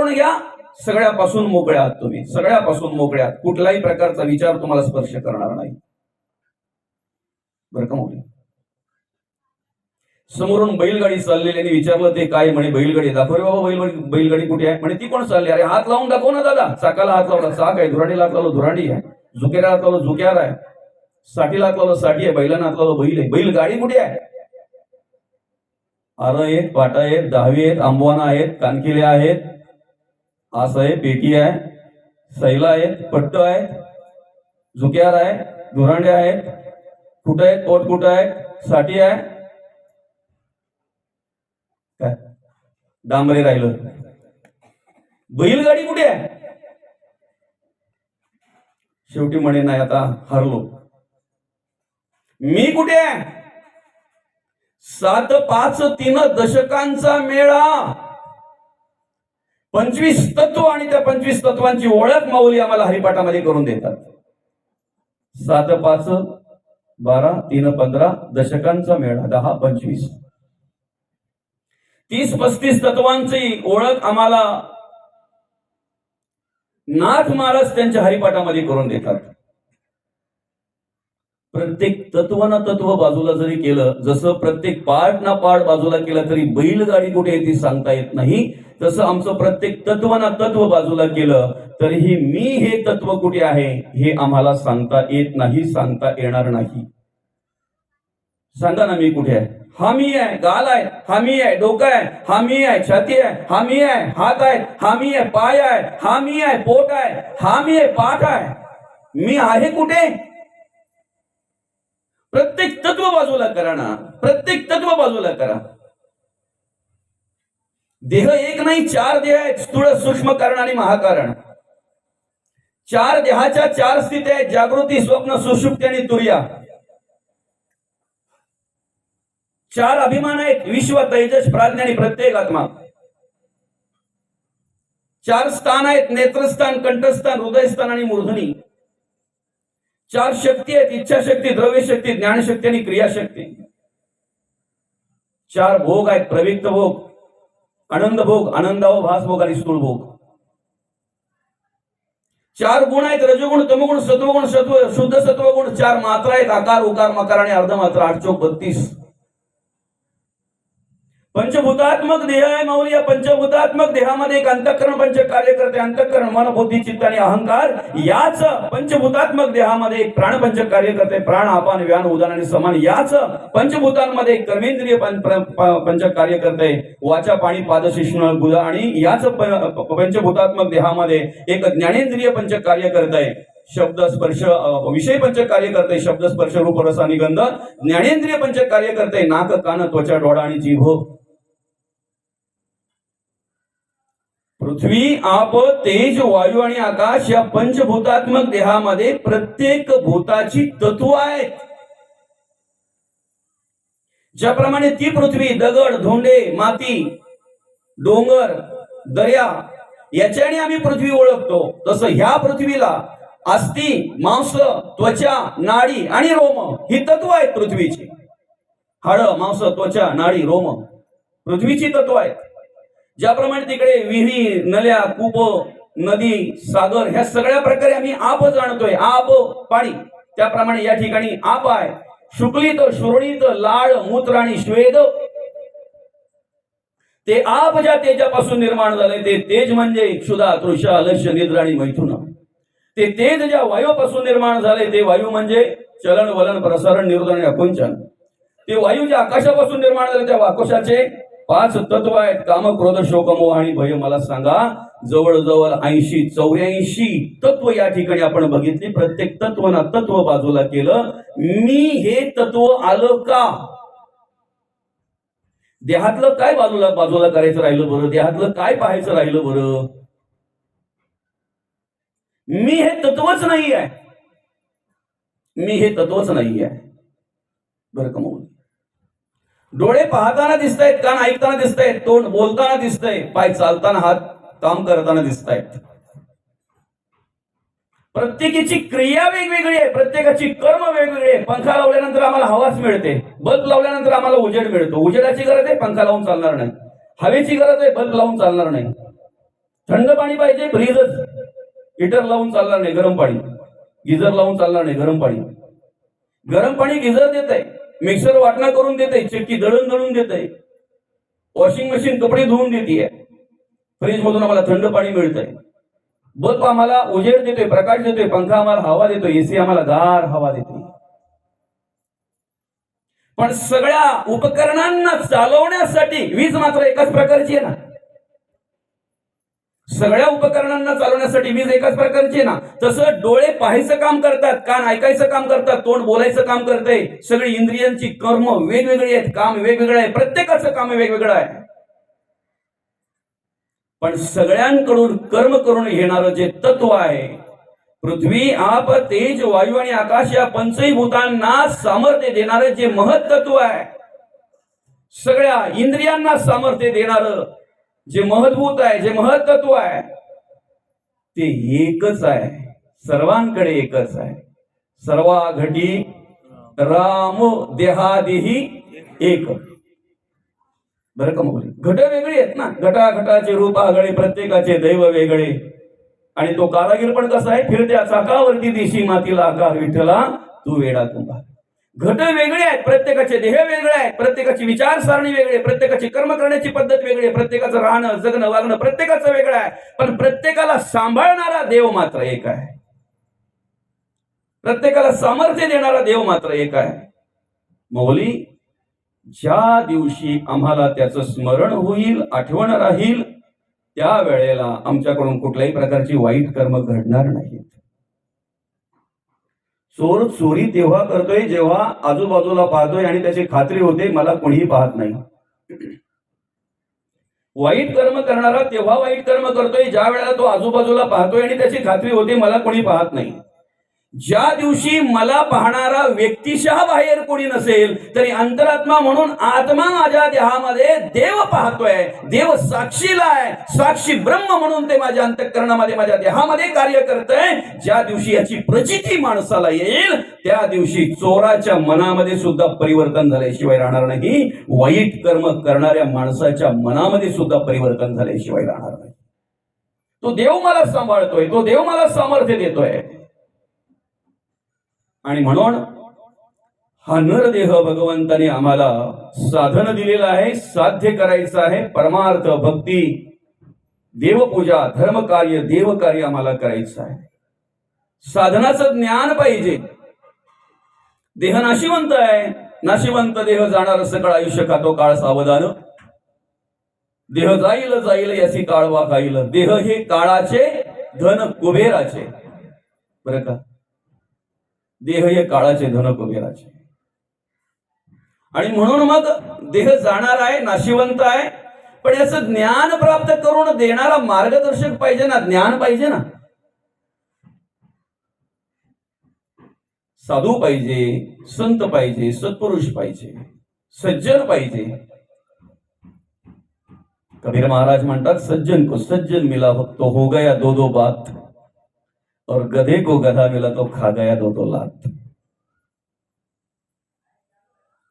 उदाहरण घ्या, सगळ्यापासून मोकळ्या आहात तुम्ही, सगळ्यापासून मोकळ्या आहात. कुठलाही प्रकारचा विचार तुम्हाला स्पर्श करणार नाही. बरं का मुली? समोरून बैलगाडी चाललेल्याने विचारलं ते काय? म्हणे बैलगाडी. दाखव रे बाबा बैलगाडी कुठे आहे? म्हणे ती कोण चालली? अरे हात लावून दाखव ना दादा. चाकाला हात लावला, चाक आहे. धुराडीला हात लावलं, धुराडी आहे. झुकेला हात लावलं, झुक्यार आहे. साठीला हात लावलं, साठी आहे. बैलांना हात लावलं, बैल आहे. बैलगाडी कुठे आहे? आरं आहेत, पाटा आहेत, दहावी आहेत, आंबवाना आहेत, कानकिल्या आहेत, आस आहे, पेटी आहे, सैला आहेत, पट्ट आहेत, झुक्यार आहे, धुरांडे आहेत, कुठं आहेत, पोट कुठं आहे, साठी आहे, काय डांबरे राहिलं. बैलगाडी कुठे आहे? शेवटी म्हणे नाही, आता हरलो. मी कुठे आहे? 7-5-3 दशकांचा मेळा, 25 तत्व आणि त्या 25 तत्वांची ओळख माऊली आम्हाला हरिपाठामध्ये करून देतात. 7-5-12-3-15 दशकांचा मेळा, 10-25 30-35 तत्वांची ओळख आम्हाला नाथ महाराज त्यांच्या हरिपाठामध्ये करून देतात. प्रत्येक तत्व ना तत्व बाजूला जरी केलं, जसं प्रत्येक पाठ ना पाठ बाजूला केला तरी बैलगाडी कुठे आहे ती सांगता येत नाही, तसं आमचं प्रत्येक तत्व ना तत्व बाजूला केलं तरीही मी हे तत्व कुठे आहे हे आम्हाला सांगता येत नाही, सांगता येणार नाही. सांगा ना मी कुठे आहे? हा मी आहे. गाल आहे, हा मी आहे. डोकं आहे, हा मी आहे. छाती आहे, हा मी आहे. हात आहे, हा मी आहे. पाय आहे, हा मी आहे. पोट आहे, हा मी आहे. पाठ आहे. मी आहे कुठे? प्रत्येक तत्व बाजूला करा ना, प्रत्येक तत्व बाजूला करा. देह एक नाही, 4 देह आहेत. स्थूल, सूक्ष्म कारण आणि महाकारण. 4 देहाच्या 4 स्थिती आहेत: जागृती, स्वप्न, सुषुप्ती आणि तुर्या. 4 अभिमान आहेत: विश्व, तेजस, प्राज्ञा आणि प्रत्येक आत्मा. 4 स्थान आहेत: नेत्रस्थान, कंठस्थान, हृदयस्थान आणि मूर्धनी. 4 शक्ती आहेत: इच्छाशक्ती, द्रव्यशक्ती, ज्ञानशक्ती आणि क्रियाशक्ती. 4 भोग आहेत: प्रविक्त भोग, आनंद भोग, आनंदाव भास भोग आणि स्थूल भोग. 4 गुण आहेत: रजोगुण, तमोगुण, सत्वगुण, शुद्ध सत्वगुण. 4 मात्रा आहेत: आकार, उकार, मकार आणि अर्धमात्रा. 8-32. पंचभूतात्मक देह आहे माऊली. या पंचभूतात्मक देहामध्ये एक अंतःकरण पंच कार्य करते. अंतःकरण, मन, बुद्धी, चित्त आणि अहंकार. याच पंचभूतात्मक देहामध्ये एक प्राणपंच कार्य करते. प्राण, अपान, व्यान, उदान आणि समान. याच पंचभूतांमध्ये एक कर्मेंद्रिय पंच कार्य करते. वाचा, पाणी, पाद, शिश्न, गुदा. आणि याच पंचभूतात्मक देहामध्ये एक ज्ञानेंद्रिय पंच कार्य करते. शब्द, स्पर्श, विषय पंच कार्य करते. शब्द, स्पर्श, रूप, रस आणि गंध. ज्ञानेंद्रिय पंच कार्य करते. नाक, कान, त्वचा, डोळा आणि जीभ. पृथ्वी, आप, तेज, वायू आणि आकाश या पंचभूतात्मक देहामध्ये प्रत्येक भूताची तत्व आहेत. ज्याप्रमाणे ती पृथ्वी दगड, धोंडे, माती, डोंगर, दर्या याच्याने आम्ही पृथ्वी ओळखतो, तसं ह्या पृथ्वीला अस्थि, मांस, त्वचा, नाडी आणि रोम ही तत्व आहेत पृथ्वीची. हाड, मांस, त्वचा, नाडी, रोम पृथ्वीची तत्व आहेत. ज्याप्रमाणे तिकडे विहिरी, नल्या, कूप, नदी, सागर ह्या सगळ्या प्रकारे आम्ही आप जाणतोय, आप पाणी, त्याप्रमाणे या ठिकाणी आप आहे. शुक्लित, शुरणित, लाळ, मूत्र आणि श्वेद. ते आप ज्या तेजापासून निर्माण झाले ते तेज म्हणजे क्षुधा, तृषा, आलस्य, निद्रा आणि मैथुन. ते तेज ज्या वायूपासून निर्माण झाले ते वायू म्हणजे चलन, वलन, प्रसारण, निरोधन आणि आकुंचन. ते वायू ज्या आकाशापासून निर्माण झाले त्या आकाशाचे 5 तत्व आहेत: काम, क्रोध, शोक, मोह आणि भय. मला सांगा, जवळजवळ 80-84 तत्व या ठिकाणी आपण बघितली. प्रत्येक तत्व ना तत्व बाजूला केलं. मी हे तत्व आलं का? देहातलं काय बाजूला करायचं राहिलं बरं? देहातलं काय पाहायचं राहिलं बरं? मी हे तत्वच नाही आहे. मी हे तत्वच नाही आहे. बरं का? मग डोळे पाहताना दिसतायत, कान ऐकताना दिसतायत, तोंड बोलताना दिसतंय, पाय चालताना, हात काम करताना दिसतायत. प्रत्येकाची क्रिया वेगवेगळी आहे, प्रत्येकाची कर्म वेगवेगळी आहे. पंखा लावल्यानंतर आम्हाला हवाच मिळते, बल्ब लावल्यानंतर आम्हाला उजेड मिळतो. उजेडाची गरज आहे, पंखा लावून चालणार नाही. हवेची गरज आहे, बल्ब लावून चालणार नाही. थंड पाणी पाहिजे, फ्रीजच. हीटर लावून चालणार नाही, गरम पाणी. गिझर लावून चालणार नाही, गरम पाणी. गरम पाणी गिझर देत आहे, मिक्सर वाटणा करून देत आहे, चक्की दळून देत आहे, वॉशिंग मशीन कपडे धुवून देते. फ्रीज मधून आम्हाला थंड पाणी मिळतंय. बल्ब आम्हाला उजेड देतोय, प्रकाश देतोय, पंखा आम्हाला हवा देतोय, एसी आम्हाला गार हवा देतोय. पण सगळ्या उपकरणांना चालवण्यासाठी वीज मात्र एकाच प्रकारची आहे ना. सगळ्या उपकरणांना चालवण्यासाठी वीज एकाच प्रकारची आहे ना. तसं डोळे पाहायचं काम करतात, कान ऐकायचं काम करतात, तोंड बोलायचं काम करतंय. सगळी इंद्रियांची कर्म वेगवेगळी आहेत, काम वेगवेगळं आहे, प्रत्येकाचं काम वेगवेगळं आहे. पण सगळ्यांकडून कर्म करून घेणारं जे तत्व आहे, पृथ्वी आप तेज वायू आणि आकाश या पंचही भूतांना सामर्थ्य देणारं जे महत्त्व आहे, सगळ्या इंद्रियांना सामर्थ्य देणारं जे महत्भूत आहे, जे महत्त्व आहे, ते एकच आहे. सर्वांकडे एकच आहे. सर्वा घटी राम देहादेही एक. बरं का मुली, घट वेगळी आहेत ना. घटाघटाचे रूप आगळे, प्रत्येकाचे दैव वेगळे. आणि तो कारागीर पण कसा आहे, फिरत्या चाकावरती देशी मातीला आकार विठ्ठला तू वेडा कुंभार. घट वेगळे आहेत, प्रत्येकाचे देह वेगळे आहेत, प्रत्येकाची विचारसरणी वेगळी, प्रत्येकाची कर्म करण्याची पद्धत वेगळी आहे, प्रत्येकाचं राहणं जगणं वागणं प्रत्येकाचं वेगळं आहे. पण प्रत्येकाला सांभाळणारा देव मात्र एक आहे. प्रत्येकाला सामर्थ्य देणारा देव मात्र एक आहे. मौली, ज्या दिवशी आम्हाला त्याचं स्मरण होईल, आठवण राहील, त्या वेळेला आमच्याकडून कुठल्याही प्रकारची वाईट कर्म घडणार नाहीत. चोर चोरी तेव्हा करतोय जेव्हा आजूबाजूला पाहतोय आणि त्याची खात्री होते मला कोणीही पाहत नाही. वाईट कर्म करणारा तेव्हा वाईट कर्म करतोय ज्या वेळेला तो आजूबाजूला पाहतोय आणि त्याची खात्री होते मला कोणी पाहत नाही. ज्या दिवशी मला पाहणारा व्यक्तिशः बाहेर कोणी नसेल तरी अंतरात्मा म्हणून आत्मा माझ्या देहामध्ये देव पाहतोय, देव साक्षीला आहे, साक्षी ब्रह्म म्हणून ते माझ्या अंतःकरणामध्ये माझ्या देहामध्ये कार्य करतंय. ज्या दिवशी याची प्रचिती माणसाला येईल त्या दिवशी चोराच्या मनामध्ये सुद्धा परिवर्तन झाल्याशिवाय राहणार नाही. वाईट कर्म करणाऱ्या माणसाच्या मनामध्ये सुद्धा परिवर्तन झाल्याशिवाय राहणार नाही. तो देव मला सांभाळतोय, तो देव मला सामर्थ्य देतोय. आणि म्हणून हा नरदेह भगवंताने आम्हाला साधन दिलेलं आहे, साध्य करायचं आहे. परमार्थ, भक्ती, देवपूजा, धर्मकार्य, देवकार्य आम्हाला करायचं आहे. साधनाचं ज्ञान पाहिजे. देह नाशिवंत आहे, नाशिवंत देह जाणार सकळ आयुष्य खातो काळ सावधान. देह जाईल जाईल याची काळवा खाईल. देह हे काळाचे, धन कुबेराचे. बरं का, देह हे काळाचे, धन कुबेराचे. आणि म्हणून मग देह जाणार आहे, नाशिवंत आहे, पण याचं ज्ञान प्राप्त करून देणारा मार्गदर्शक पाहिजे ना, ज्ञान पाहिजे ना. साधू पाहिजे, संत पाहिजे, सत्पुरुष पाहिजे, सज्जन पाहिजे. कबीर महाराज म्हणतात, सज्जन को सज्जन मिला तो हो गया दो दो बात, और गधे को गधा मिला तो खा गया दो दो लात.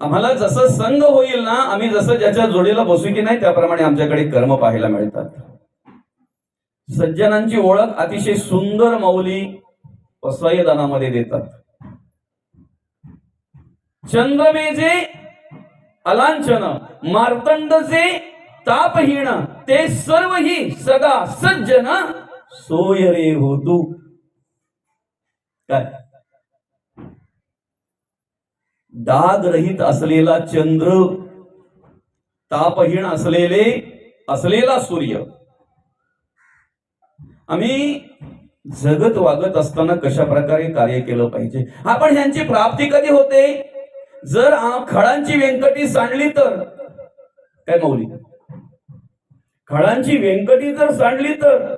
आम्हाला जसं संग होईल ना, आम्ही जसं ज्याच्या जोडीला बसू की नाही त्याप्रमाणे आमच्याकडे कर्म पाहायला मिळतात. सज्जनांची ओळख अतिशय सुंदर माऊली पसायदानामध्ये देतात. चंद्रमेजे अलांछन, मार्तंडचे तापहीन, ते सर्वही सदा सज्जन सोय रे हो तू. काय दाग रहित असलेला चंद्र, तापहीन असलेला सूर्य. आम्ही जगत वागत असताना कशा प्रकारे कार्य केलं पाहिजे. आपण ह्यांची प्राप्ती कधी होते, जर खळांची व्यंकटी सांडली तर. काय मौली, खळांची व्यंकटी जर सांडली तर,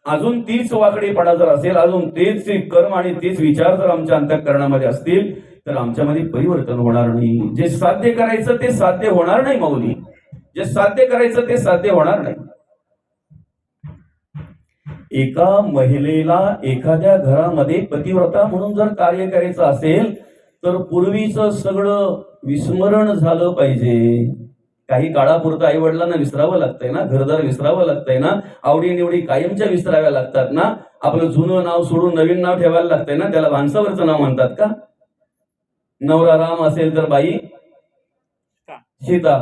अजून तीच वाकडेपणा जर असेल, अजून तेच कर्म आणि तेच विचार जर आमच्या अंतःकरणामध्ये असतील तर आमच्यामध्ये परिवर्तन होणार नाही. जे साध्य करायचं ते साध्य होणार नाही माऊली. जे साध्य करायचं ते साध्य होणार नाही. एका महिलेला एखाद्या घरामध्ये पतिव्रता म्हणून जर कार्य करायचं असेल तर पूर्वीचं सगळं विस्मरण झालं पाहिजे. काही काळापुरतं आई वडिलांना विसरावं लागतंय ना, घरदार विसरावं लागतंय ना, आवडी निवडी कायमच्या विसराव्या लागतात ना, आपलं जुनं नाव सोडून नवीन नाव ठेवायला लागतंय ना, त्याला माणसावरचं नाव म्हणतात का? नवरा राम असेल तर बाई सीता,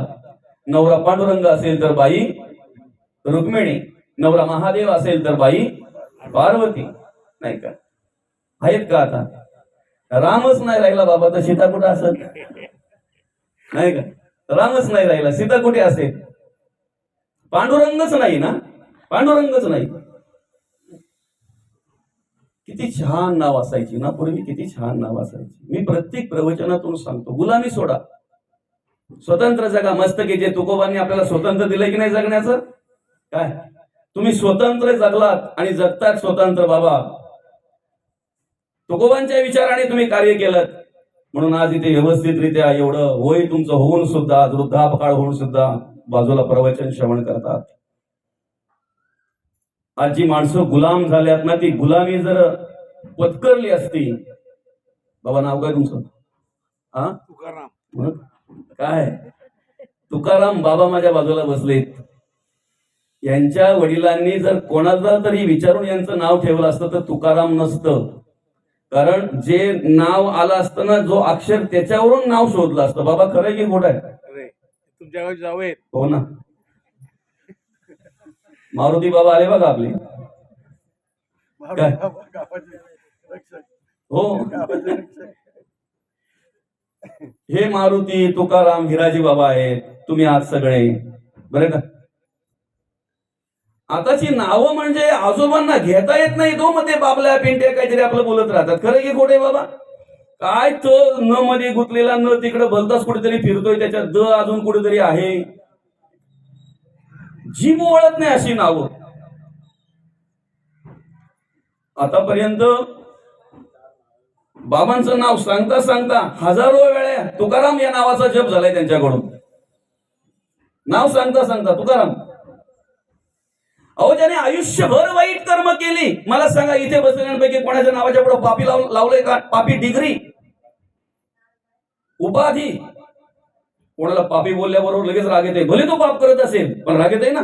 नवरा पांडुरंग असेल तर बाई रुक्मिणी, नवरा महादेव असेल तर बाई पार्वती, नाही का? आहेत का आता? रामच नाही राहिला बाबा, तर सीता कुठे असेल? नाही का? रामच नाही राहिला, सीता कुठे असेल? पांडुरंगच नाही ना, पांडुरंगच नाही. किती छान नाव असायची ना पूर्वी, किती छान नाव असायची. मी प्रत्येक प्रवचनातून सांगतो, गुलामी सोडा, स्वतंत्र जगा. मस्त की जे तुकोबांनी आपल्याला स्वतंत्र दिलंय की नाही जगण्याचं, काय तुम्ही स्वतंत्र जगलात आणि जगतात स्वतंत्र बाबा. तुकोबांच्या विचाराने तुम्ही कार्य केलं म्हणून आज इथे व्यवस्थितरित्या एवढं वय तुमचं होऊन सुद्धा, वृद्धापकाळ होऊन सुद्धा बाजूला प्रवचन श्रवण करतात. आज जी माणसं गुलाम झाल्यात ना, ती गुलामी जर पत्करली असती. बाबा नाव काय तुमचं? हा, तुकाराम. काय तुकाराम बाबा माझ्या बाजूला बसलेत. यांच्या वडिलांनी जर कोणाला तरी विचारून यांचं नाव ठेवलं असतं तर तुकाराम नसतं. कारण जे नाव आलं असतं ना, जो अक्षर त्याच्यावरून नाव शोधलं असतं. बाबा खरं की खोटं आहे? तुमच्या गावी जावे. हो ना, मारुती बाबा आले बघा आपले. हो, हे मारुती, तुकाराम, हिराजी बाबा आहेत तुम्ही आज सगळे, बरं का? आताची नावं म्हणजे आजोबांना घेता येत नाही तो, मग ते बाबल्या पिंट्या काहीतरी आपलं बोलत राहतात. खरं की खोटे बाबा? काय तो न मध्ये गुंतलेला, न तिकडे भलताच कुठेतरी फिरतोय, त्याच्यात द अजून कुठेतरी आहे. जीभ वळत नाही अशी नावं. आतापर्यंत बाबांचं नाव सांगता सांगता हजारो वेळा तुकाराम या नावाचा जप झालाय त्यांच्याकडून. नाव सांगता सांगता तुकाराम. अहो, ज्याने आयुष्यभर वाईट कर्म केली, मला सांगा इथे बसलेल्यांपैकी कोणाच्या नावाच्या पुढे पापी लावलंय का? पापी डिग्री, उपाधी. कोणाला पापी बोलल्याबरोबर लगेच राग येते, भले तो पाप करत असेल पण राग येते ना.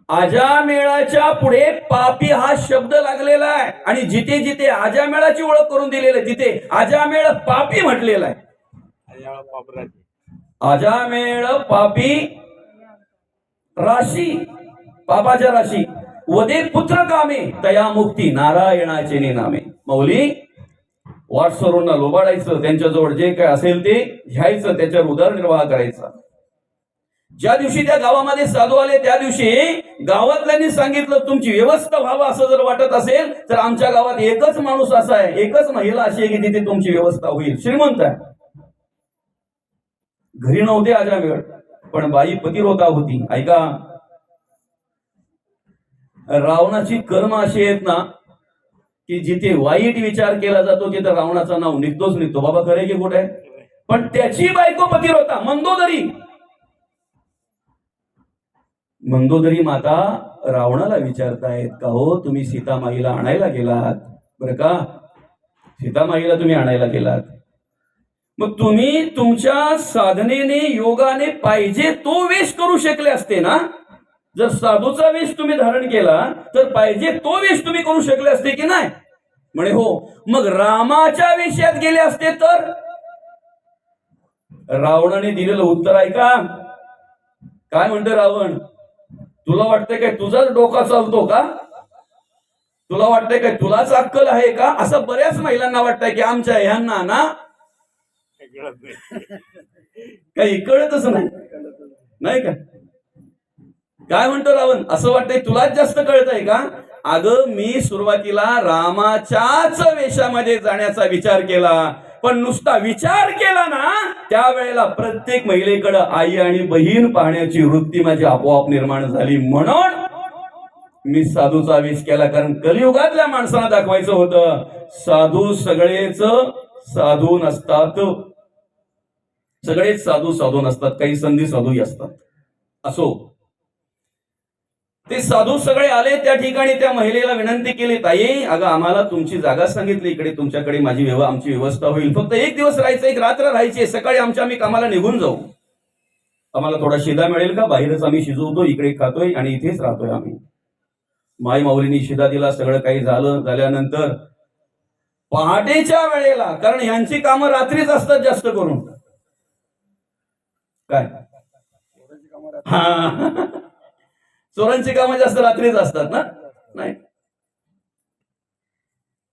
आजामेळाच्या पुढे पापी हा शब्द लागलेला आहे आणि जिथे जिथे आजामेळाची ओळख करून दिलेली आहे तिथे आजामेळ पापी म्हटलेला आहे. आजामेळ पापी राशी, पापाच्या राशी. वदे पुत्र कामे तया मुक्ती नारायणाचे नामे. मौली वाटसरूंना लोबाडायचं, त्यांच्याजवळ जे काय असेल ते घ्यायचं, त्याच्यावर उदरनिर्वाह करायचा. ज्या दिवशी त्या गावामध्ये साधू आले त्या दिवशी गावातल्यांनी सांगितलं, तुमची व्यवस्था व्हावं असं जर वाटत असेल तर आमच्या गावात एकच माणूस असा आहे, एकच महिला अशी आहे की तिथे तुमची व्यवस्था होईल. श्रीमंत आहे. घरी नव्हते आजामेळ, पण बाई पतिव्रता होती. ऐका, रावणाची कर्म अशी आहेत ना की जिथे वाईट विचार केला जातो तिथे रावणाचं नाव निघतोच निघतो. बाबा खरे की खोटं आहे? पण त्याची बायको पतिव्रता मंदोदरी. मंदोदरी माता रावणाला विचारतायत का, हो तुम्ही सीतामाईला आणायला गेलात बरं का? सीतामाईला तुम्ही आणायला गेलात, मग तुम्ही तुमच्या साधनेने योगाने पाहिजे तो वेश करू शकले असते ना. जर साधूचा वेश तुम्ही धारण केला तर पाहिजे तो वेश तुम्ही करू शकले असते की नाही? म्हणे हो. मग रामाच्या वेशात गेले असते तर? रावणाने दिलेलं उत्तर ऐका. काय म्हणतो रावण? तुला वाटतंय काय तुझाच डोका चालतो का? तुला वाटतंय काय तुलाच अक्कल आहे का? असं बऱ्याच महिलांना वाटतंय की आमच्या ह्यांना ना काही कळतच नाही का? काय म्हणतो रावण? असं वाटतंय तुलाच जास्त कळतंय का? अगं मी सुरुवातीला रामाच्याच वेशामध्ये जाण्याचा विचार केला, पण नुसता विचार केला ना त्यावेळेला प्रत्येक महिलेकडे आई आणि बहीण पाहण्याची वृत्ती माझी आपोआप निर्माण झाली. म्हणून मी साधूचा वेश केला. कारण कलियुगातल्या माणसांना दाखवायचं होतं साधू सगळेच साधू नसतात. सगळेच साधू साधू नसतात, काही संधी साधूही असतात. असो, ते साधू सगळे आले त्या ठिकाणी. त्या महिलेला विनंती केली, ताई अगं आम्हाला तुमची जागा सांगितली, इकडे तुमच्याकडे आमची व्यवस्था होईल. फक्त एक दिवस राहायचं, एक रात्र राहायची, सकाळी आम्ही कामाला निघून जाऊ. आम्हाला थोडा शिदा मिळेल का? बाहेरच आम्ही शिजवतो, इकडे खातोय आणि इथेच राहतोय आम्ही. माई माऊलींनी शिदा दिला. सगळं काही झाल्यानंतर पहाटेच्या वेळेला, कारण ह्यांची कामं रात्रीच असतात जास्त करून. काय हा चोरांची कामं जास्त रात्रीच असतात ना? नाही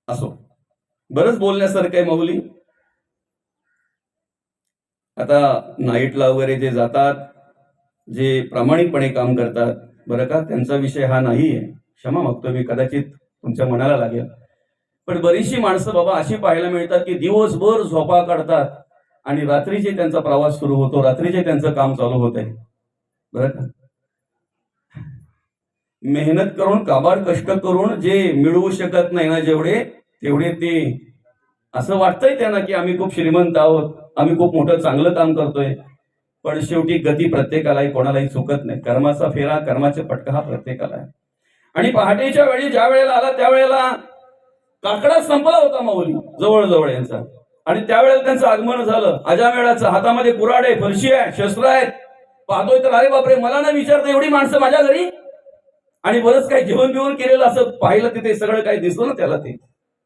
असो, बरंच बोलण्यासारखं आहे माऊली. आता नाईटला वगैरे जे जातात, जे प्रामाणिकपणे काम करतात, बरं का, त्यांचा विषय हा नाहीये. क्षमा मागतो मी, कदाचित तुमच्या मनाला लागेल. पण बरीचशी माणसं बाबा अशी पाहायला मिळतात की दिवसभर झोपा काढतात आणि रात्रीचे त्यांचा प्रवास सुरू होतो, रात्रीचे त्यांचं काम चालू होत आहे. बरं का, मेहनत करून, काबाड कष्ट करून जे मिळवू शकत नाही ना जेवढे, तेवढे ते असं वाटतंय त्यांना की आम्ही खूप श्रीमंत आहोत, आम्ही खूप मोठं चांगलं काम करतोय. पण शेवटी गती प्रत्येकालाही, कोणालाही चुकत नाही. कर्माचा फेरा, कर्माचे फटका हा प्रत्येकाला आहे. आणि पहाटेच्या वेळी ज्या वेळेला आला त्यावेळेला काकडा संपला होता माऊली जवळजवळ यांचा. आणि त्यावेळेला त्यांचं आगमन झालं. अजामेळाचं, हातामध्ये कुऱ्हाड आहे, फरशी आहे, शस्त्र आहेत. पाहतोय तर अरे बापरे, मला नाही विचारता एवढी माणसं माझ्या घरी. आणि बरंच काही जेवण बिवण केलेलं असं पाहिलं, तिथे सगळं काही दिसलं ना त्याला. ते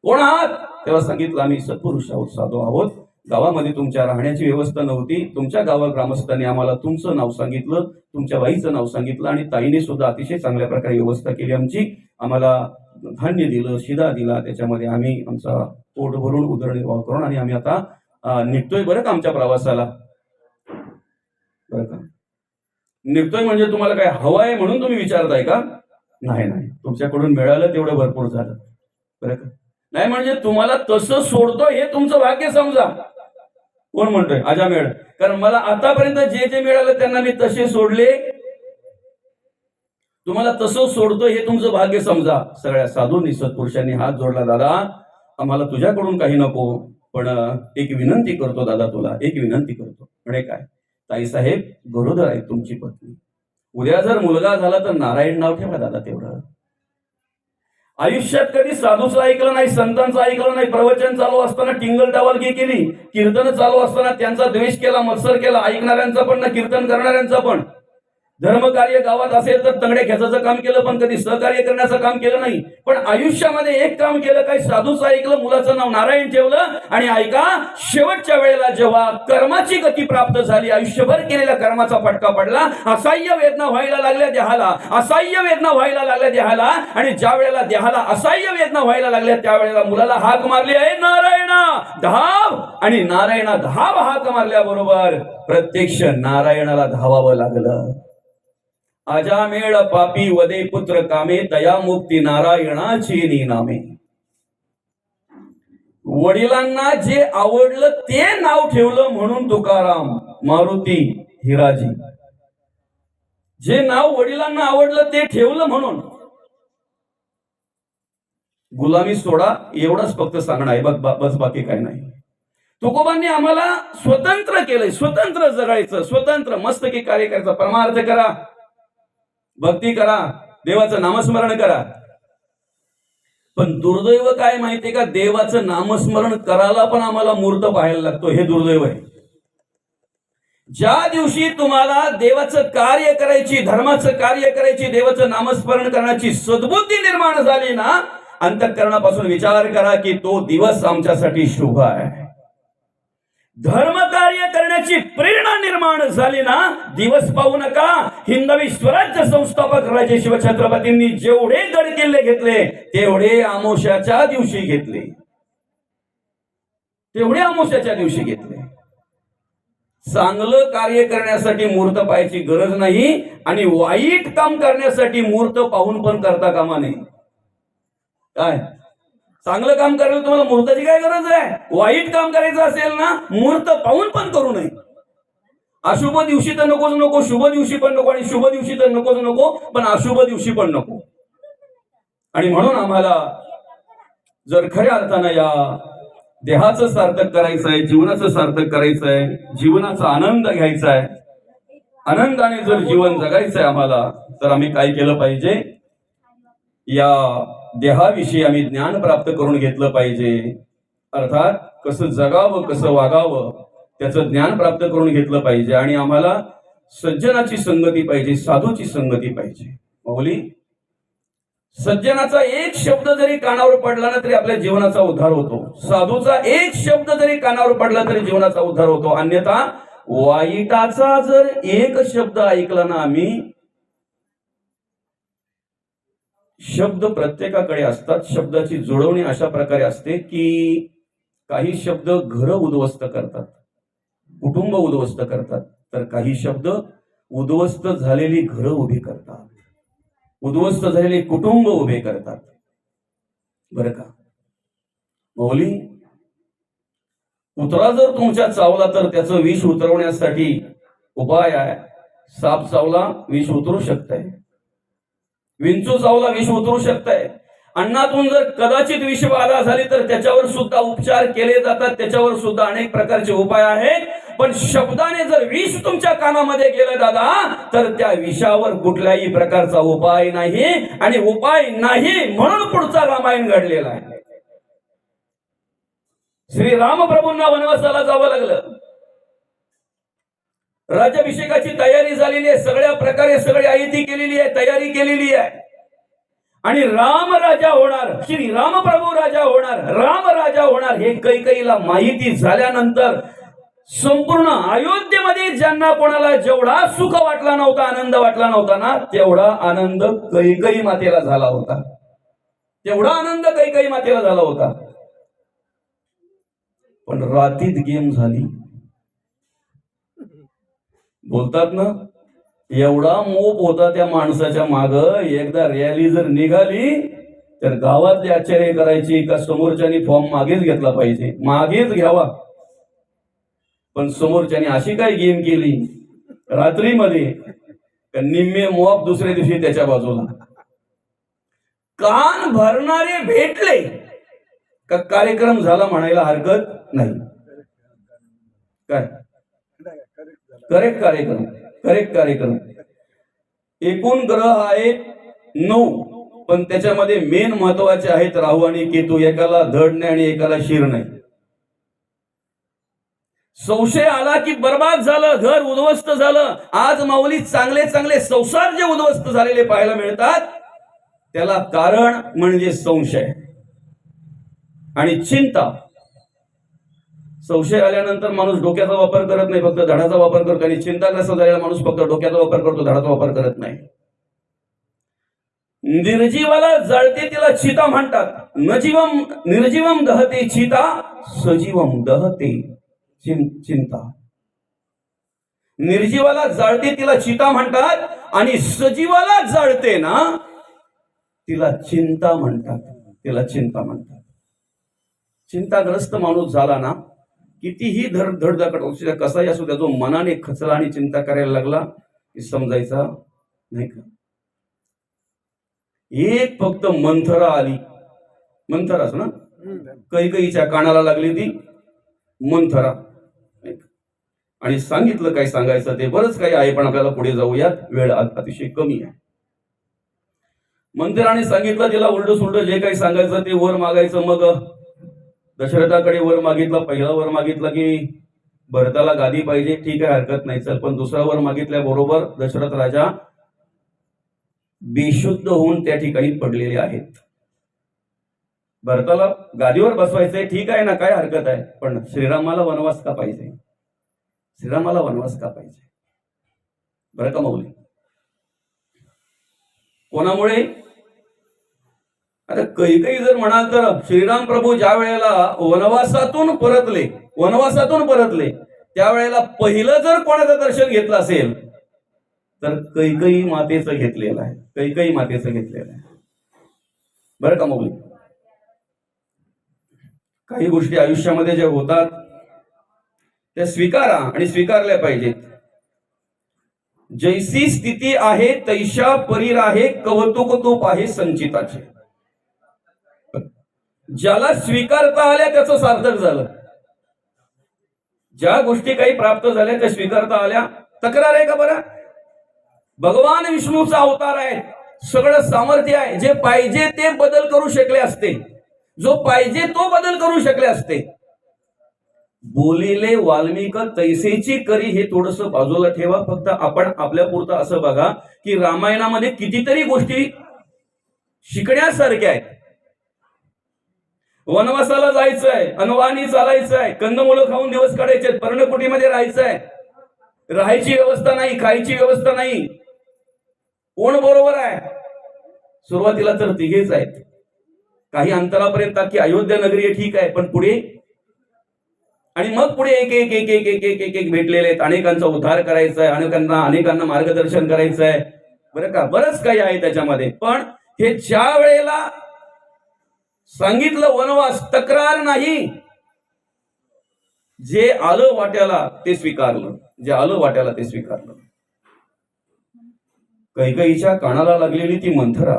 कोण आहात? तेव्हा सांगितलं आम्ही सत्पुरुष आहोत, साधू आहोत. गावामध्ये तुमच्या राहण्याची व्यवस्था नव्हती. तुमच्या गावात ग्रामस्थांनी आम्हाला तुमचं नाव सांगितलं, तुमच्या बाईचं नाव सांगितलं आणि ताईने सुद्धा अतिशय चांगल्या प्रकारे व्यवस्था केली आमची. आम्हाला धान्य दिलं, शिदा दिला, त्याच्यामध्ये आम्ही आमचा पोट भरून उदरनिर्वाह करून आणि आम्ही आता निघतोय बरं का आमच्या प्रवासाला. बरं का, निघतोय म्हणजे तुम्हाला काय हवं आहे म्हणून तुम्ही विचारताय का? नाही नाही, तुमच्याकडून मिळालं तेवढं भरपूर झालं. बरं का, नाही म्हणजे तुम्हाला तसं सोडतो हे तुमचं भाग्य समजा. कोण म्हणतोय? अजामेळ. कारण मला आतापर्यंत जे जे मिळालं त्यांना मी तसे सोडले, तुम्हाला तसं सोडतो हे तुमचं भाग्य समजा. सगळ्या साधूंनी, सत्पुरुषांनी हात जोडला. दादा, आम्हाला तुझ्याकडून काही नको, पण एक विनंती करतो दादा, तुला एक विनंती करतो. म्हणे काय? ताईसाहेब गरोदर आहे तुमची पत्नी. उद्या जर मुलगा झाला तर नारायण नाव ठेवा दादा. तेवढं आयुष्यात कधी साधूचं ऐकलं नाही, संतांचं ऐकलं नाही. प्रवचन चालू असताना टिंगल टावलगी केली, कीर्तन चालू असताना त्यांचा द्वेष केला, मत्सर केला, ऐकणाऱ्यांचा पण ना कीर्तन करणाऱ्यांचा पण. धर्मकार्य गावात असेल तर तंगडे खेचायचं काम केलं, पण कधी सहकार्य करण्याचं काम केलं नाही. पण आयुष्यामध्ये एक काम केलं, काही साधूचं ऐकलं, मुलाचं नाव नारायण ठेवलं. आणि ऐका, शेवटच्या वेळेला जेव्हा कर्माची गती प्राप्त झाली, आयुष्यभर केलेल्या कर्माचा फटका पडला, असह्य वेदना व्हायला लागल्या देहाला, असह्य वेदना व्हायला लागल्या देहाला. आणि ज्या वेळेला देहाला असह्य वेदना व्हायला लागल्या त्यावेळेला मुलाला हाक मारली आहे, नारायणा धाव. आणि नारायणा धाव हाक मारल्याबरोबर प्रत्यक्ष नारायणाला धावावं लागलं. अजामेळ पापी वदे पुत्र कामे, दया मुक्ती नारायणाची नामे. वडिलांना जे आवडलं ते नाव ठेवलं म्हणून तुकाराम, मारुती, हिराजी. जे नाव वडिलांना आवडलं ते ठेवलं म्हणून. गुलामी सोडा, एवढंच फक्त सांगणं आहे बस, बाकी काय नाही. तुकोबांनी आम्हाला स्वतंत्र केलंय, स्वतंत्र जगायचं, स्वतंत्र मस्तकी कार्य करायचं. परमार्थ करा, भक्ती करा, देवाचं नामस्मरण करा. पण दुर्दैव काय माहितीये का? देवाचं नामस्मरण करायला पण आम्हाला मूर्त पाहायला लागतो. हे दुर्दैव आहे. ज्या दिवशी तुम्हाला देवाचं कार्य करायची, धर्माचं कार्य करायची, देवाचं नामस्मरण करण्याची सद्बुद्धी निर्माण झाली ना, अंतःकरणापासून विचार करा की तो दिवस आमच्यासाठी शुभ आहे. धर्म कार्य करण्याची प्रेरणा निर्माण झाली ना, दिवस पाहू नका. हिंदवी स्वराज्य संस्थापक राजे शिवछत्रपतींनी जेवढे गड किल्ले घेतले तेवढे अमावस्याच्या दिवशी घेतले, तेवढे अमावस्याच्या दिवशी घेतले. चांगलं कार्य करण्यासाठी मूर्त पाहायची गरज नाही आणि वाईट काम करण्यासाठी मूर्त पाहून पण करता कामा नये. काय चांगलं काम करायला तुम्हाला मुहूर्ताची काय गरज आहे? वाईट काम करायचं असेल ना, मुहूर्त पाहून पण करू नये. अशुभ दिवशी तर नकोच नको, शुभ दिवशी पण नको, आणि शुभ दिवशी तर नकोच नको, पण अशुभ दिवशी पण नको. आणि म्हणून आम्हाला जर खऱ्या अर्थानं या देहाचं सार्थक करायचं आहे, जीवनाचं सार्थक करायचं आहे, जीवनाचा आनंद घ्यायचा आहे, आनंदाने जर जीवन जगायचंय आम्हाला, तर आम्ही काय केलं पाहिजे? या देहाविषयी आम्ही ज्ञान प्राप्त करून घेतलं पाहिजे. अर्थात कसं जगावं, कसं वागावं, त्याचं ज्ञान प्राप्त करून घेतलं पाहिजे. आणि आम्हाला सज्जनाची संगती पाहिजे, साधूची संगती पाहिजे. माऊली, सज्जनाचा एक शब्द जरी कानावर पडला ना तरी आपल्या जीवनाचा उद्धार होतो. साधूचा एक शब्द जरी कानावर पडला तरी जीवनाचा उद्धार होतो. अन्यथा वाईटाचा जर एक शब्द ऐकला ना आम्ही, शब्द प्रत्येकाकडे असतात. शब्दाची जुळवणी अशा प्रकारे असते की काही शब्द घर उद्ध्वस्त करतात, कुटुंब उद्ध्वस्त करतात, तर काही शब्द उद्ध्वस्त झालेली घरं उभी करतात, उद्ध्वस्त झालेले कुटुंब उभे करतात. बरं का माऊली, कुत्रा जर तुमच्या चावला तर त्याचं विष उतरवण्यासाठी उपाय आहे. साप चावला विष उतरू शकतंय, विंचू चावला विष उतरू शकतंय. अन्नातून जर कदाचित विषबाधा झाली तर त्याच्यावर सुद्धा उपचार केले जातात, त्याच्यावर सुद्धा अनेक प्रकारचे उपाय आहेत. पण शब्दाने जर विष तुमच्या कानामध्ये गेलं दादा, तर त्या विषावर कुठल्याही प्रकारचा उपाय नाही. आणि उपाय नाही म्हणून पुढचा रामायण घडलेला आहे. श्री रामप्रभूंना वनवासाला जावं लागलं. राज्याभिषेकाची तयारी झालेली आहे, सगळ्या प्रकारे सगळी आयती केलेली आहे, तयारी केलेली आहे. आणि राम राजा होणार, श्री रामप्रभू राजा होणार, राम राजा होणार हे कैकेयीला माहिती झाल्यानंतर संपूर्ण अयोध्येमध्ये ज्यांना कोणाला जेवढा सुख वाटला नव्हता, आनंद वाटला नव्हता ना, तेवढा आनंद कैकेयी मातेला झाला होता. तेवढा आनंद कैकेयी मातेला झाला होता. पण रातीत गेम झाली. बोलतात ना, एवढा मोप होता त्या माणसाच्या माग. एकदा रॅली जर निघाली तर गावातले आश्चर्य करायची का समोरच्यानी फॉर्म मागेच घेतला पाहिजे, मागेच घ्यावा. पण समोरच्यानी अशी काय गेम केली रात्रीमध्ये, निम्मे मोप दुसऱ्या दिवशी त्याच्या बाजूला. कान भरणारे भेटले का कार्यक्रम झाला म्हणायला हरकत नाही. काय करेक्ट कार्यक्रम, करेक्ट कार्यक्रम. एकूण ग्रह आहेत 9, पण त्याच्यामध्ये मेन महत्वाचे आहेत राहू आणि केतू. एकाला धड नाही आणि एकाला शिर नाही. संशय आला की बर्बाद झालं, घर उद्ध्वस्त झालं. आज माऊली चांगले चांगले संसार जे उद्ध्वस्त झालेले पाहायला मिळतात, त्याला कारण म्हणजे संशय आणि चिंता. संशय आल्यानंतर माणूस डोक्याचा वापर करत नाही, फक्त धडाचा वापर करतो. आणि चिंताग्रस्त झालेला माणूस फक्त डोक्याचा वापर करतो, धडाचा वापर करत नाही. निर्जीवाला जळते तिला चिता म्हणतात. निर्जीवम दहते चिता, सजीवम दहते चिंता. निर्जीवाला जाळते तिला चिता म्हणतात आणि सजीवाला जाळते ना तिला चिंता म्हणतात, तिला चिंता म्हणतात. चिंताग्रस्त माणूस झाला ना, कितीही धडधड कसाही असू द्या, जो मनाने खचला आणि चिंता करायला लागला की समजायचा नाही का. एक फक्त मंथरा आली, मंथराच ना, कैकेयीच्या कानाला लागली ती मंथरा, आणि सांगितलं काय सांगायचं ते. बरंच काही आहे पण आपल्याला पुढे जाऊयात, वेळ अतिशय कमी आहे. मंथराने सांगितलं तिला उलट सुलट जे काही सांगायचं ते वर मागायचं. मग दशरथाकडे वर मागितला. पहिला वर मागितला की भरताला गादी पाहिजे, ठीक आहे हरकत नाही चल. पण दुसरा वर मागितल्याबरोबर दशरथ राजा बेशुद्ध होऊन त्या ठिकाणी पडलेले आहेत. भरताला गादीवर बसवायचंय, ठीक आहे ना, काय हरकत आहे, पण श्रीरामाला वनवास का पाहिजे, श्रीरामाला वनवास का पाहिजे. बरं का माऊली, कोणामुळे? आता कैकेयी जर म्हणाल तर श्रीराम प्रभू ज्या वेळेला वनवासातून परतले त्यावेळेला पहिलं जर कोणाचं दर्शन घेतलं असेल तर कैकेयी मातेचं घेतलेलं आहे, कैकेयी मातेचं घेतलेलं आहे. बरं का माऊली, काही गोष्टी आयुष्यामध्ये ज्या होतात त्या स्वीकारा आणि स्वीकारल्या पाहिजेत. जैसी स्थिती आहे तैशा परीर आहे, कौतुक तूप आहे संचिताचे. ज्याला स्वीकारता आल्या त्याचं सार्थक झालं. ज्या गोष्टी काही प्राप्त झाल्या त्या स्वीकारता आल्या, तक्रार आहे का बरं? भगवान विष्णूचा अवतार आहे, सगळं सामर्थ्य आहे, जे पाहिजे ते बदल करू शकले असते, जो पाहिजे तो बदल करू शकले असते. बोलिले वाल्मिक तैसेची करी हे थोडस बाजूला ठेवा. फक्त आपण आपल्या पुरतं असं बघा की रामायणामध्ये कितीतरी गोष्टी शिकण्यासारख्या आहेत. वनवासाला जायचंय, अनवाणी चालायचंय, कंदमुळं खाऊन दिवस काढायचे, पर्णकुटीमध्ये राहायचंय, राहायची व्यवस्था नाही, खायची व्यवस्था नाही. कोण बरोबर आहे? सुरुवातीला तर तिघेच आहेत. काही अंतरापर्यंत की अयोध्या नगरी ठीक आहे, पण पुढे आणि मग पुढे एक एक एक एक एक एक एक एक भेटलेले आहेत. अनेकांचा उद्धार करायचा आहे, अनेकांना मार्गदर्शन करायचं आहे, बरं का, बरंच काही आहे त्याच्यामध्ये. पण हे ज्या वेळेला सांगितलं वनवास, तक्रार नाही, जे आलं वाट्याला ते स्वीकारलं, जे आलं वाट्याला ते स्वीकारलं. कैकेयीच्या कानाला लागलेली ती मंथरा,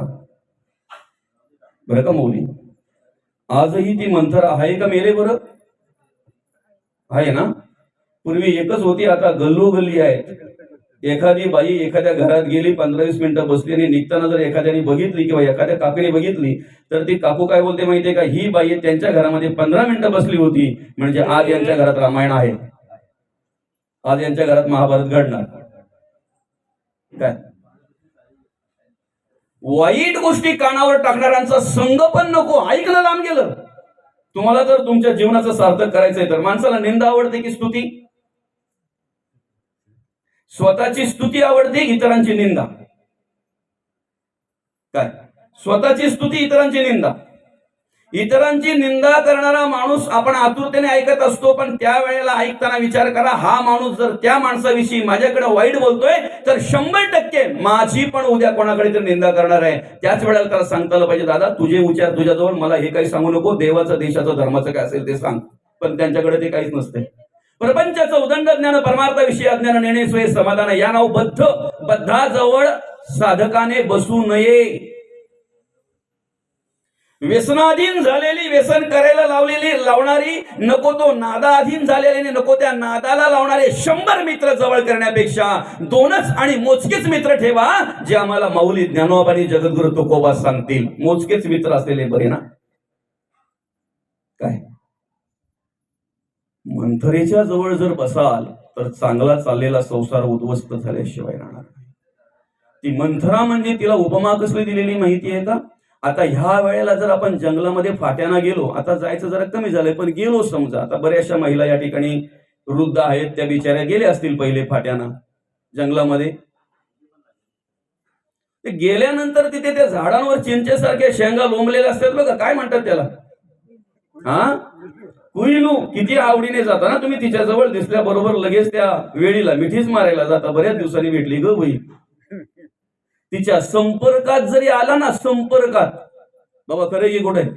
बरं का मौली, आजही ती मंथरा आहे का मेले? बरं आहे ना. पूर्वी एकच होती, आता गल्लोगल्ली आहेत. एखादी बाई एखाद्या घरात गेली, 15-20 मिनिटं बसली आणि निघताना जर एखाद्याने बघितली किंवा एखाद्या काकीने बघितली तर ती काकू काय बोलते माहितीये का? ही बाई त्यांच्या घरामध्ये 15 मिनिटं बसली होती, म्हणजे आज यांच्या घरात रामायण आहे, आज यांच्या घरात महाभारत घडणार. काय वाईट गोष्टी कानावर टाकणाऱ्यांचा संग पण नको, ऐकणं लांब गेलं. तुम्हाला जर तुमच्या जीवनाचं सार्थक करायचंय तर माणसाला निंदा आवडते की स्तुती? स्वतःची स्तुती आवडते, इतरांची निंदा? काय स्वतःची स्तुती, इतरांची निंदा? इतरांची निंदा करणारा माणूस आपण आतुरतेने ऐकत असतो, पण त्या वेळेला ऐकताना विचार करा, हा माणूस जर त्या माणसाविषयी माझ्याकडे वाईट बोलतोय तर 100% माझी पण उद्या कोणाकडे तर निंदा करणार आहे. त्याच वेळेला त्याला सांगता आलं पाहिजे, दादा तुझे विचार तुझ्याजवळ, मला हे काही सांगू नको, देवाचं देशाचं धर्माचं काय असेल ते सांग. पण त्यांच्याकडे ते काहीच नसते. प्रपंचाचं उदंड ज्ञान, परमार्थाविषयी अज्ञान, नेणे सोय समाधान, या नाव बद्धाजवळ साधकाने बसू नये. व्यसनाधीन झालेली, व्यसन करायला लावणारी, नको तो नादाधीन झालेले, नको त्या नादाला लावणारे 100 मित्र जवळ करण्यापेक्षा 2च आणि मोजकेच मित्र ठेवा, जे आम्हाला माऊली ज्ञानोबा आणि जगद्गुरु तुकोबा सांगतील. मोजकेच मित्र असलेले बरे ना. काय मंथरेच्या जवळ जर बसाल तर चांगला चाललेला संसार उद्ध्वस्त झाल्याशिवाय राहणार नाही. ती मंथरा म्हणजे तिला उपमा कसली दिलेली माहिती आहे का? आता ह्या वेळेला जर आपण जंगलामध्ये फाट्याना गेलो, आता जायचं जरा कमी झालंय, पण गेलो समजा, आता बऱ्याचशा महिला या ठिकाणी वृद्ध आहेत, त्या बिचाऱ्या गेल्या असतील पहिले फाट्याना जंगलामध्ये. ते गेल्यानंतर तिथे त्या झाडांवर चिंचेसारख्या शेंगा लोंबलेल्या असतात बघा, काय म्हणतात त्याला? हा, कुईलू. किती आवडीने जाता ना तुम्ही तिच्या जवळ दिसल्या बरोबर लगेच त्या वेळीला मिठीच मारायला जाता. बऱ्याच दिवसांनी भेटली ग बाई, तिच्या संपर्कात जरी आला ना, संपर्कात, बाबा खरं ही गोड आहे,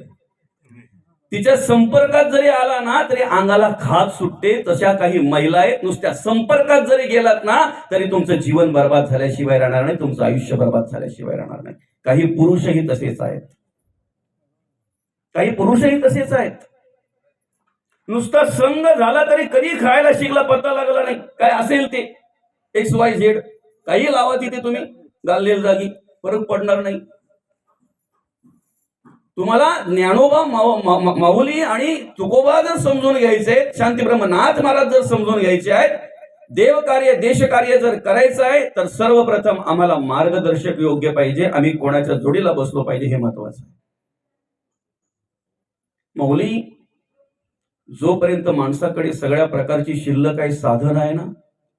तिच्या संपर्कात जरी आला ना तरी अंगाला खाज सुटते. तशा काही महिला आहेत, नुसत्या संपर्कात जरी गेलात ना तरी तुमचं जीवन बर्बाद झाल्याशिवाय राहणार नाही, तुमचं आयुष्य बर्बाद झाल्याशिवाय राहणार नाही. काही पुरुषही तसेच आहेत, काही पुरुषही तसेच आहेत. नुसता संग झाला तरी कधी खायला शिकला पत्ता लागला नाही. काय असेल ते XYZ काही लावा तिथे तुम्ही, गाळलेल जागी फरक पडणार नाही. तुम्हाला ज्ञानोबा, माऊली आणि तुकोबा जर समजून घ्यायचे, शांती ब्रह्मनाथ महाराज जर समजून घ्यायचे आहेत, देव कार्य देश कार्य जर करायचं आहे तर सर्वप्रथम आम्हाला मार्गदर्शक योग्य पाहिजे. आम्ही कोणाच्या जोडीला बसलो पाहिजे हे महत्वाचं आहे. माऊली, जोपर्यंत माणसाकडे सगळ्या प्रकारची शिल्लक आहे, साधन आहे ना,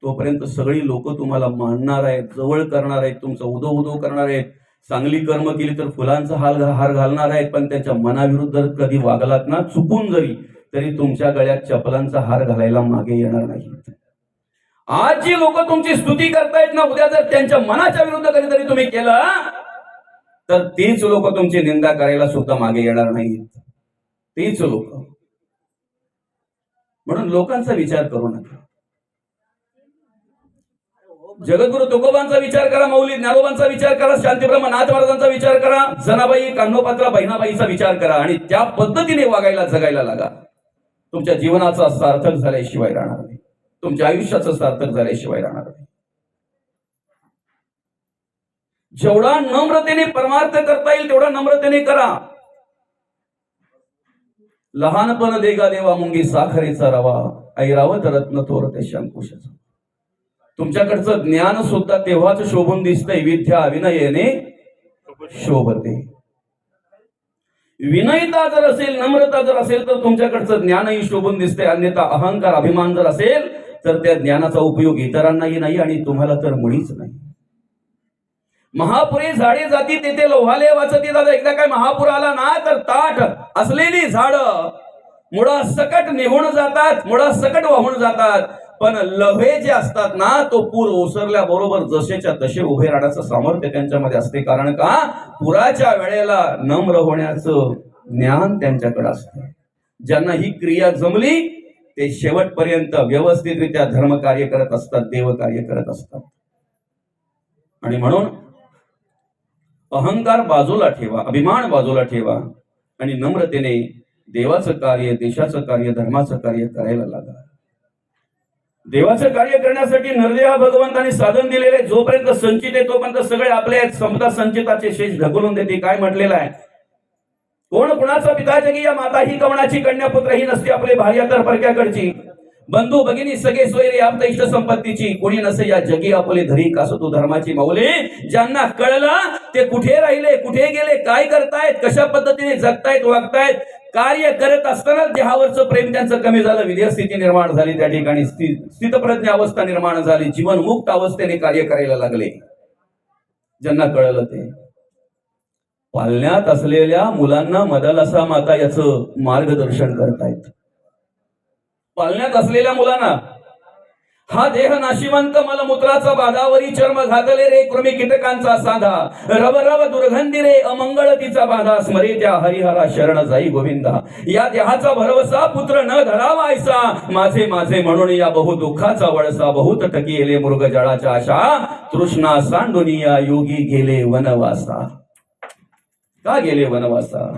तोपर्यंत सगळी लोक तुम्हाला मानणार आहेत, जवळ करणार आहेत, तुमचं उदो उदो करणार आहेत. चांगली कर्म केली तर फुलांचा हार घालणार आहेत, पण त्यांच्या मनाविरुद्ध कधी वागलात ना चुकून जरी, तरी तुमच्या गळ्यात चपलांचा हार घालायला मागे येणार नाहीत. आज जी लोक तुमची स्तुती करतायत ना, उद्या जर त्यांच्या मनाच्या विरुद्ध कधीतरी तुम्ही केलं तर तीच लोक तुमची निंदा करायला सुद्धा मागे येणार नाहीत. तीच लोक. म्हणून लोकांचा विचार करू नका. जगद्गुरु तुकोबांचा विचार करा, मौली ज्ञानोबांचा विचार करा, शांतीब्रह्म नाथ महाराजांचा विचार करा, जनाबाई कान्होपात्रा बहिणाबाईचा विचार करा आणि त्या पद्धतीने वागायला जगायला लागा. तुमच्या जीवनाचा सार्थक झाल्याशिवाय राहणार नाही, तुमच्या आयुष्याचं सार्थक झाल्याशिवाय राहणार नाही. जेवढा नम्रतेने परमार्थ करता येईल तेवढा नम्रतेने करा. लहानपण देगा देवा मुंगी साखरेचा रवा, ऐरावत रत्न थोर ते शंकुशाचा. तुमच्याकडचं ज्ञान सुद्धा तेव्हाच शोभून दिसतंय विद्या विनयने शोभते. विनयता जर असेल, नम्रता जर असेल तर तुमच्याकडचं ज्ञानही शोभून दिसते. अन्यथा अहंकार अभिमान जर असेल तर त्या ज्ञानाचा उपयोग इतरांनाही नाही आणि तुम्हाला तर मुळीच नाही. महापुरे झाडे जाती तेथे लोहाले वाचती. दादा एकदा काय महापूर आला ना तर ताठ असलेली झाड मुळा सकट निघून जातात, मुळा सकट वाहून जातात. पण लव्हे जे असतात ना तो पूर ओसरल्या बरोबर जसेच्या तसे उभे राहण्याचं सामर्थ्य त्यांच्यामध्ये असते. कारण का पुराच्या वेळेला नम्र होण्याचं ज्ञान त्यांच्याकडे असतं. ज्यांना ही क्रिया जमली ते शेवटपर्यंत व्यवस्थितरित्या धर्म कार्य करत असतात, देव कार्य करत असतात. आणि म्हणून अहंकार बाजूला ठेवा, अभिमान बाजूला ठेवा आणि नम्रतेने देवाचं कार्य, देशाचं कार्य, धर्माचं कार्य करायला लागा. देवाचं कार्य करण्यासाठी नरदेहा भगवंताने साधन दिलेले. जोपर्यंत संचित आहे तोपर्यंत सगळे आपले समता संचिताचे शेष ढकलून देते. काय म्हटलेलं आहे, कोण कुणाचा पिता जगी या माता ही कवणाची, कन्या पुत्र ही नसते आपले भार्या तर परक्याकडची. बंधू भगिनी सगळे सोयरे आप इष्ट संपत्तीची, कोणी नसे या जगी आपले धरी कासो तू धर्माची माऊली. ज्यांना कळलं ते कुठे राहिले, कुठे गेले, काय करतायत, कशा पद्धतीने जगतायत, वागतायत. कार्य करत असताना देहावरचं प्रेम त्यांचं कमी झालं, विधेय स्थिती निर्माण झाली, त्या ठिकाणी स्थितप्रज्ञ अवस्था निर्माण झाली, जीवनमुक्त अवस्थेने कार्य करायला लागले. ज्यांना कळलं ते पालण्यात असलेल्या मुलांना मदालसा माता याचं मार्गदर्शन करतायत. पालण्यात असलेल्या मुलांना हा देह नाशिवंत मलमूत्राचा बाधावरी चर्म घातले रे कृमी कीटकांचा साधा, रव रव दुर्गंधी रे अमंगळ तिचा बाधा, स्मरे त्या हरिहरा शरण जाई गोविंदा. या देहाचा भरवसा पुत्र न धरावा ऐसा, माझे माझे म्हणून या बहु दुःखाचा वळसा, बहुत टकीले मृग जळाच्या आशा, तृष्णा सांडुनिया योगी गेले वनवासा. का गेले वनवासा?